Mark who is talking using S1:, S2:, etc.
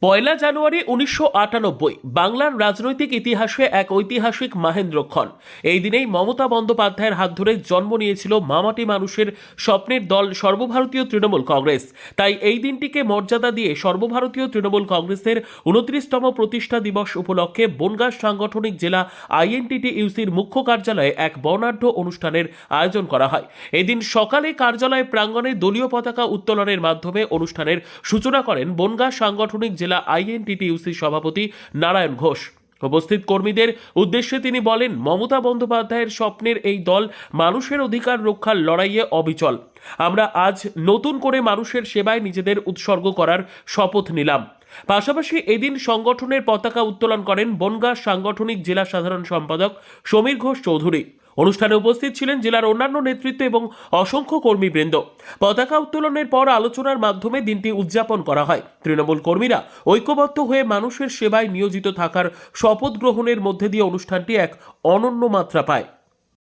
S1: পয়লা জানুয়ারি 1998 বাংলার রাজনৈতিক ইতিহাসে এক ঐতিহাসিক মাহেন্দ্রক্ষণ। এই দিনেই মমতা বন্দ্যোপাধ্যায়ের হাত ধরে জন্ম নিয়েছিল মামাটি মানুষের স্বপ্নের দল সর্বভারতীয় তৃণমূল কংগ্রেস। তাই এই দিনটিকে মর্যাদা দিয়ে সর্বভারতীয় তৃণমূল কংগ্রেসের 29তম প্রতিষ্ঠা দিবস উপলক্ষে বনগাঁ সাংগঠনিক জেলা আইএনটিটিইউসির মুখ্য কার্যালয়ে এক বর্ণাঢ্য অনুষ্ঠানের আয়োজন করা হয়। এদিন সকালে কার্যালয় প্রাঙ্গণে দলীয় পতাকা উত্তোলনের মাধ্যমে অনুষ্ঠানের সূচনা করেন বনগাঁ সাংগঠনিক জেলা আইএনটিটিইউসি সভাপতি নারায়ণ ঘোষ। উপস্থিত কর্মীদের উদ্দেশ্যে তিনি বলেন, মমতা বন্দ্যোপাধ্যায়ের স্বপ্নের এই দল মানুষের অধিকার রক্ষার লড়াইয়ে অবিচল। আমরা আজ নতুন করে মানুষের সেবায় নিজেদের উৎসর্গ করার শপথ নিলাম। পাশাপাশি এদিন সংগঠনের পতাকা উত্তোলন করেন বনগাঁ সাংগঠনিক জেলা সাধারণ সম্পাদক সমীর ঘোষ চৌধুরী। অনুষ্ঠানে উপস্থিত ছিলেন জেলার অন্যান্য নেতৃত্ব এবং অসংখ্য কর্মীবৃন্দ। পতাকা উত্তোলনের পর আলোচনার মাধ্যমে দিনটি উদযাপন করা হয়। তৃণমূল কর্মীরা ঐক্যবদ্ধ হয়ে মানুষের সেবায় নিয়োজিত থাকার শপথ গ্রহণের মধ্যে দিয়ে অনুষ্ঠানটি এক অনন্য মাত্রা পায়।